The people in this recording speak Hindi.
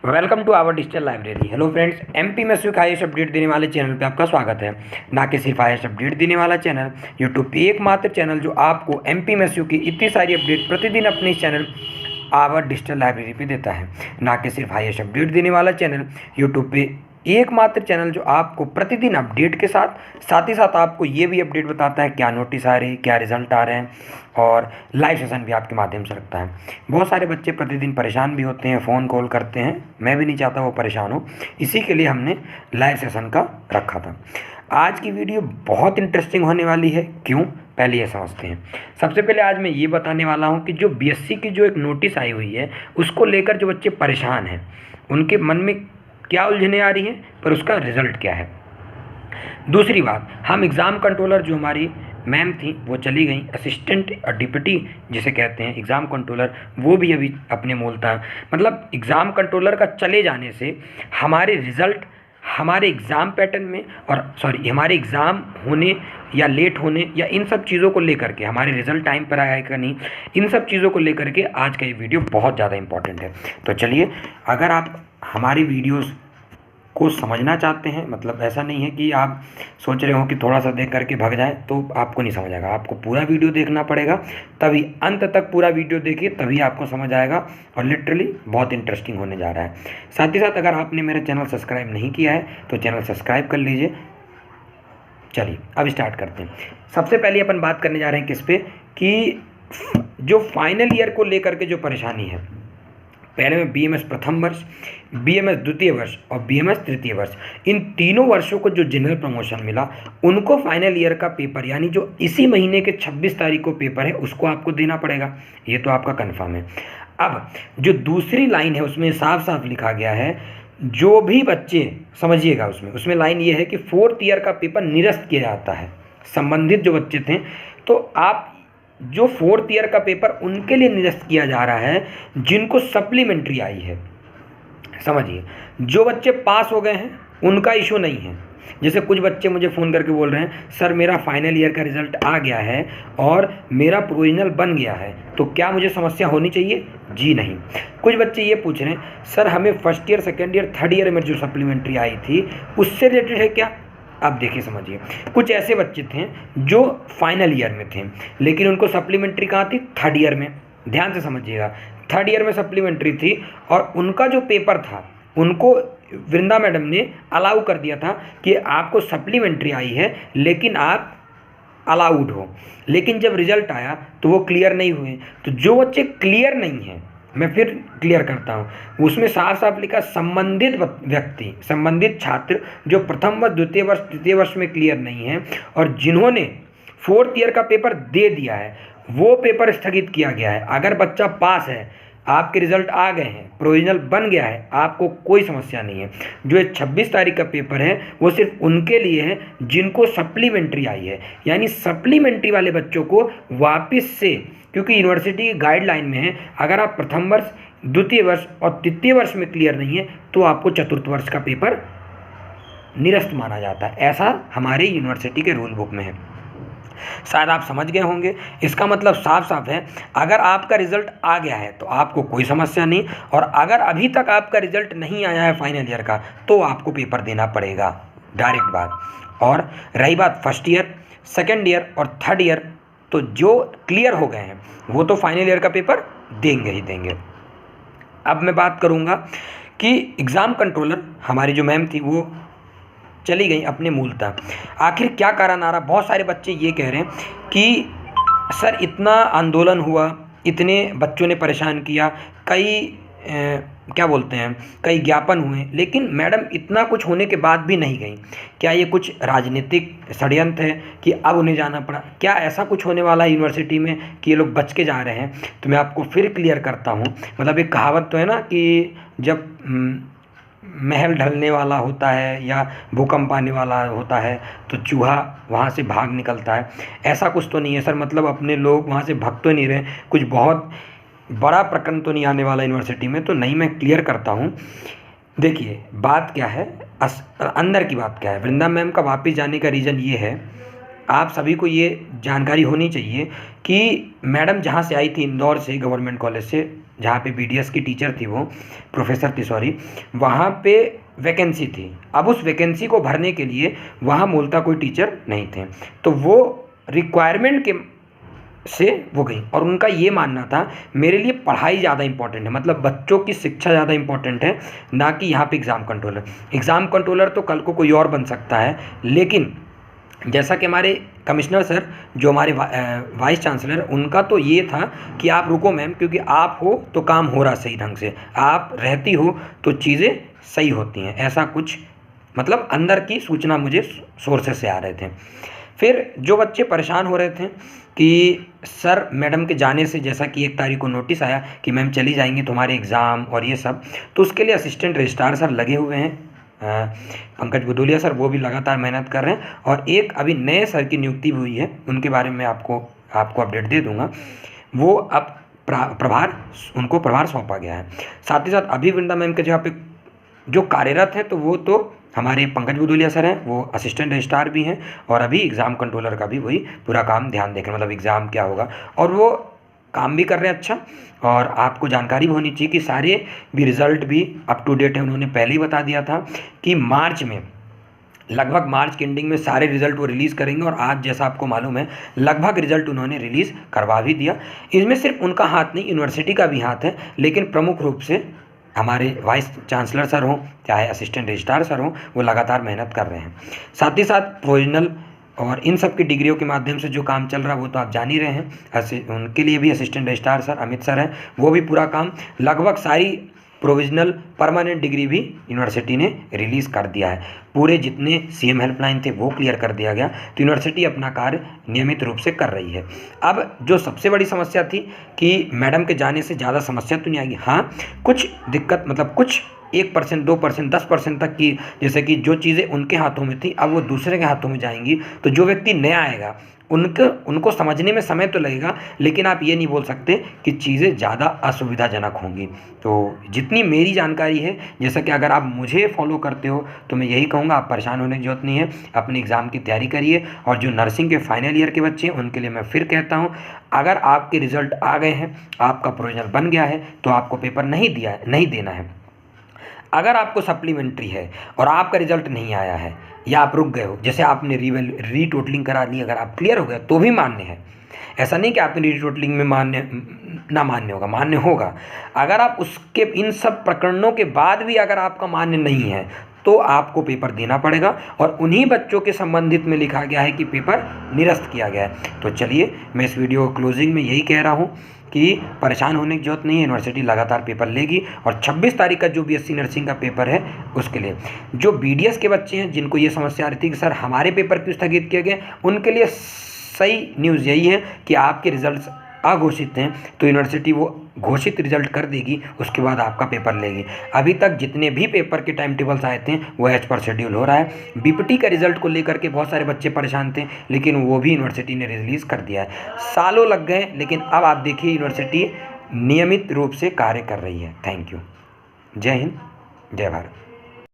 Welcome to our digital library. Hello friends, MP में सिर्फ हाईएस्ट अपडेट देने वाले चैनल पे आपका स्वागत है। ना कि सिर्फ हाईएस्ट अपडेट देने वाला चैनल, यूट्यूब पे एकमात्र चैनल जो आपको एमपी में की इतनी सारी अपडेट प्रतिदिन अपने इस चैनल आवर डिजिटल लाइब्रेरी पे देता है। ना कि सिर्फ हाईएस्ट अपडेट देने वाला चैनल, यूट्यूब पे एकमात्र चैनल जो आपको प्रतिदिन अपडेट के साथ ही साथ आपको ये भी अपडेट बताता है क्या नोटिस आ रहे हैं, क्या रिजल्ट आ रहे हैं, और लाइव सेशन भी आपके माध्यम से रखता है। बहुत सारे बच्चे प्रतिदिन परेशान भी होते हैं, फ़ोन कॉल करते हैं, मैं भी नहीं चाहता वो परेशान हो, इसी के लिए हमने लाइव सेशन का रखा था। आज की वीडियो बहुत इंटरेस्टिंग होने वाली है। क्यों, पहले ये समझते हैं। सबसे पहले आज मैं ये बताने वाला हूँ कि जो बीएससी की जो एक नोटिस आई हुई है उसको लेकर जो बच्चे परेशान हैं उनके मन में क्या उलझने आ रही हैं, पर उसका रिजल्ट क्या है। दूसरी बात, हम एग्ज़ाम कंट्रोलर जो हमारी मैम थी वो चली गई, असिस्टेंट और डिप्टी जिसे कहते हैं एग्ज़ाम कंट्रोलर, वो भी अभी अपने मूलतः मतलब एग्ज़ाम कंट्रोलर का चले जाने से हमारे रिज़ल्ट हमारे एग्ज़ाम पैटर्न में हमारे एग्ज़ाम होने या लेट होने या इन सब चीज़ों को लेकर के, हमारे रिज़ल्ट टाइम पर आएगा नहीं, इन सब चीज़ों को लेकर के आज का ये वीडियो बहुत ज़्यादा इंपॉर्टेंट है। तो चलिए, अगर आप हमारी वीडियोस को समझना चाहते हैं, मतलब ऐसा नहीं है कि आप सोच रहे हो कि थोड़ा सा देख करके भाग जाए, तो आपको नहीं समझ आएगा। आपको पूरा वीडियो देखना पड़ेगा, तभी अंत तक पूरा वीडियो देखिए, तभी आपको समझ आएगा और लिटरली बहुत इंटरेस्टिंग होने जा रहा है। साथ ही साथ अगर आपने मेरा चैनल सब्सक्राइब नहीं किया है तो चैनल सब्सक्राइब कर लीजिए। चलिए अब स्टार्ट करते हैं। सबसे पहले अपन बात करने जा रहे हैं किस पे, कि जो फाइनल ईयर को लेकर के जो परेशानी है। पहले में बीएमएस प्रथम वर्ष, बीएमएस द्वितीय वर्ष और बीएमएस तृतीय वर्ष, इन तीनों वर्षों को जो जनरल प्रमोशन मिला उनको फाइनल ईयर का पेपर, यानी जो इसी महीने के 26 तारीख को पेपर है, उसको आपको देना पड़ेगा। ये तो आपका कन्फर्म है। अब जो दूसरी लाइन है उसमें साफ साफ लिखा गया है, जो भी बच्चे, समझिएगा, उसमें लाइन ये है कि 4th ईयर का पेपर निरस्त किया जाता है। संबंधित जो बच्चे थे, तो आप जो 4th ईयर का पेपर उनके लिए निरस्त किया जा रहा है जिनको सप्लीमेंट्री आई है। समझिए, जो बच्चे पास हो गए हैं उनका इशू नहीं है। जैसे कुछ बच्चे मुझे फ़ोन करके बोल रहे हैं, सर मेरा फाइनल ईयर का रिज़ल्ट आ गया है और मेरा प्रोविजनल बन गया है, तो क्या मुझे समस्या होनी चाहिए? जी नहीं। कुछ बच्चे ये पूछ रहे हैं, सर हमें first year, second year, third year में जो सप्लीमेंट्री आई थी उससे रिलेटेड है क्या? अब देखिए, समझिए, कुछ ऐसे बच्चे थे जो फाइनल ईयर में थे लेकिन उनको सप्लीमेंट्री कहाँ थी? थर्ड ईयर में। ध्यान से समझिएगा, थर्ड ईयर में सप्लीमेंट्री थी और उनका जो पेपर था उनको वृंदा मैडम ने अलाउ कर दिया था कि आपको सप्लीमेंट्री आई है लेकिन आप अलाउड हो। लेकिन जब रिजल्ट आया तो वो क्लियर नहीं हुए। तो जो बच्चे क्लियर नहीं हैं, मैं फिर क्लियर करता हूँ, उसमें साफ साफ लिखा संबंधित व्यक्ति, संबंधित छात्र जो प्रथम वर्ष, द्वितीय वर्ष, तृतीय वर्ष में क्लियर नहीं है और जिन्होंने 4th ईयर का पेपर दे दिया है, वो पेपर स्थगित किया गया है। अगर बच्चा पास है, आपके रिजल्ट आ गए हैं, प्रोविजनल बन गया है, आपको कोई समस्या नहीं है। जो 26 तारीख का पेपर है वो सिर्फ उनके लिए है जिनको सप्लीमेंट्री आई है, यानी सप्लीमेंट्री वाले बच्चों को वापस से, क्योंकि यूनिवर्सिटी की गाइडलाइन में है अगर आप प्रथम वर्ष, द्वितीय वर्ष और तृतीय वर्ष में क्लियर नहीं है तो आपको चतुर्थ वर्ष का पेपर निरस्त माना जाता है। ऐसा हमारे यूनिवर्सिटी के रूल बुक में है। शायद आप समझ गए होंगे। इसका मतलब साफ साफ है, अगर आपका रिजल्ट आ गया है तो आपको कोई समस्या नहीं, और अगर अभी तक आपका रिजल्ट नहीं आया है फाइनल ईयर का तो आपको पेपर देना पड़ेगा, डायरेक्ट बात। और रही बात फर्स्ट ईयर, सेकेंड ईयर और थर्ड ईयर, तो जो क्लियर हो गए हैं वो तो फाइनल ईयर का पेपर देंगे ही देंगे। अब मैं बात करूँगा कि एग्ज़ाम कंट्रोलर हमारी जो मैम थी वो चली गई अपने मूलतः। आखिर क्या कारण आ रहा? बहुत सारे बच्चे ये कह रहे हैं कि सर इतना आंदोलन हुआ, इतने बच्चों ने परेशान किया, कई ज्ञापन हुए, लेकिन मैडम इतना कुछ होने के बाद भी नहीं गई। क्या ये कुछ राजनीतिक षड्यंत्र है कि अब उन्हें जाना पड़ा? क्या ऐसा कुछ होने वाला है यूनिवर्सिटी में कि ये लोग बच के जा रहे हैं? तो मैं आपको फिर क्लियर करता हूँ। मतलब एक कहावत तो है ना कि जब महल ढलने वाला होता है या भूकंप आने वाला होता है तो चूहा वहाँ से भाग निकलता है। ऐसा कुछ तो नहीं है सर, मतलब अपने लोग वहाँ से भाग तो नहीं रहे, कुछ बहुत बड़ा प्रकरण तो नहीं आने वाला यूनिवर्सिटी में, तो नहीं, मैं क्लियर करता हूँ। देखिए बात क्या है, अंदर की बात क्या है। वृंदा मैम का वापस जाने का रीज़न ये है, आप सभी को ये जानकारी होनी चाहिए कि मैडम जहाँ से आई थी, इंदौर से, गवर्नमेंट कॉलेज से, जहाँ पे BDS की टीचर थी, वो प्रोफेसर थी सॉरी, वहाँ पे वैकेंसी थी। अब उस वैकेंसी को भरने के लिए वहाँ मूलतः कोई टीचर नहीं थे, तो वो रिक्वायरमेंट के से वो गई और उनका ये मानना था मेरे लिए पढ़ाई ज़्यादा इंपॉर्टेंट है, मतलब बच्चों की शिक्षा ज़्यादा इंपॉर्टेंट है, ना कि यहाँ पे एग्ज़ाम कंट्रोलर। एग्ज़ाम कंट्रोलर तो कल को कोई और बन सकता है, लेकिन जैसा कि हमारे कमिश्नर सर जो हमारे वाइस चांसलर, उनका तो ये था कि आप रुको मैम, क्योंकि आप हो तो काम हो रहा सही ढंग से, आप रहती हो तो चीज़ें सही होती हैं, ऐसा कुछ मतलब अंदर की सूचना मुझे सोर्सेस से आ रहे थे। फिर जो बच्चे परेशान हो रहे थे कि सर मैडम के जाने से, जैसा कि 1 तारीख को नोटिस आया कि मैम चली जाएंगी तुम्हारे एग्ज़ाम और ये सब, तो उसके लिए असिस्टेंट रजिस्ट्रार सर लगे हुए हैं, पंकज भदौलिया सर, वो भी लगातार मेहनत कर रहे हैं। और एक अभी नए सर की नियुक्ति भी हुई है, उनके बारे में आपको अपडेट दे दूंगा। वो अब प्रभार उनको प्रभार सौंपा गया है। साथ ही साथ अभी वृंदा मैम के जगह पे जो कार्यरत है, तो वो तो हमारे पंकज भदौलिया सर हैं, वो असिस्टेंट रजिस्ट्रार भी हैं, और अभी एग्ज़ाम कंट्रोलर का भी वही पूरा काम ध्यान देख रहे हैं, मतलब एग्ज़ाम क्या होगा, और वो काम भी कर रहे हैं अच्छा। और आपको जानकारी भी होनी चाहिए कि सारे भी रिज़ल्ट भी अप टू डेट है। उन्होंने पहले ही बता दिया था कि मार्च में, लगभग मार्च के एंडिंग में सारे रिज़ल्ट वो रिलीज़ करेंगे, और आज जैसा आपको मालूम है लगभग रिज़ल्ट उन्होंने रिलीज़ करवा भी दिया। इसमें सिर्फ उनका हाथ नहीं, यूनिवर्सिटी का भी हाथ है, लेकिन प्रमुख रूप से हमारे वाइस चांसलर सर हों चाहे असिस्टेंट रजिस्ट्रार सर हों, वो लगातार मेहनत कर रहे हैं। साथ ही साथ प्रोविजनल और इन सब की डिग्रियों के माध्यम से जो काम चल रहा है वो तो आप जान ही रहे हैं। उनके लिए भी assistant registrar sir Amit sir हैं, वो भी पूरा काम, लगभग सारी प्रोविजनल परमानेंट डिग्री भी यूनिवर्सिटी ने रिलीज़ कर दिया है। पूरे जितने CM हेल्पलाइन थे वो क्लियर कर दिया गया, तो यूनिवर्सिटी अपना कार्य नियमित रूप से कर रही है। अब जो सबसे बड़ी समस्या थी कि मैडम के जाने से ज़्यादा समस्या तो नहीं आएगी, हाँ कुछ दिक्कत, मतलब कुछ 1%, 2%, 10% तक की, जैसे कि जो चीज़ें उनके हाथों में थी अब वो दूसरे के हाथों में जाएंगी, तो जो व्यक्ति नया आएगा उनको समझने में समय तो लगेगा, लेकिन आप ये नहीं बोल सकते कि चीज़ें ज़्यादा असुविधाजनक होंगी। तो जितनी मेरी जानकारी है, जैसा कि अगर आप मुझे फॉलो करते हो, तो मैं यही कहूँगा आप परेशान होने की जरूरत नहीं है, अपने एग्ज़ाम की तैयारी करिए। और जो नर्सिंग के फाइनल ईयर के बच्चे हैं उनके लिए मैं फिर कहता हूँ, अगर आपके रिज़ल्ट आ गए हैं, आपका प्रोविजनल बन गया है, तो आपको पेपर नहीं देना है। अगर आपको सप्लीमेंट्री है और आपका रिजल्ट नहीं आया है, या आप रुक गए हो, जैसे आपने रीटोटलिंग करा ली, अगर आप क्लियर हो गए तो भी मान्य है। ऐसा नहीं कि आपने रीटोटलिंग में ना मान्य होगा, मान्य होगा। अगर आप उसके इन सब प्रकरणों के बाद भी अगर आपका मान्य नहीं है, तो आपको पेपर देना पड़ेगा, और उन्हीं बच्चों के संबंधित में लिखा गया है कि पेपर निरस्त किया गया है। तो चलिए, मैं इस वीडियो क्लोजिंग में यही कह रहा हूँ कि परेशान होने की जरूरत नहीं है, यूनिवर्सिटी लगातार पेपर लेगी। और 26 तारीख का जो BSc नर्सिंग का पेपर है, उसके लिए जो BDS के बच्चे हैं जिनको ये समस्या आ रही थी कि सर हमारे पेपर क्यों स्थगित किए गए, उनके लिए सही न्यूज़ यही है कि आपके रिजल्ट्स अघोषित हैं, तो यूनिवर्सिटी वो घोषित रिजल्ट कर देगी, उसके बाद आपका पेपर लेगी। अभी तक जितने भी पेपर के टाइम टेबल्स आए थे वो एज पर शेड्यूल हो रहा है। BPT का रिजल्ट को लेकर के बहुत सारे बच्चे परेशान थे, लेकिन वो भी यूनिवर्सिटी ने रिलीज़ कर दिया है। सालों लग गए, लेकिन अब आप देखिए यूनिवर्सिटी नियमित रूप से कार्य कर रही है। Thank you. जय हिंद, जय भारत।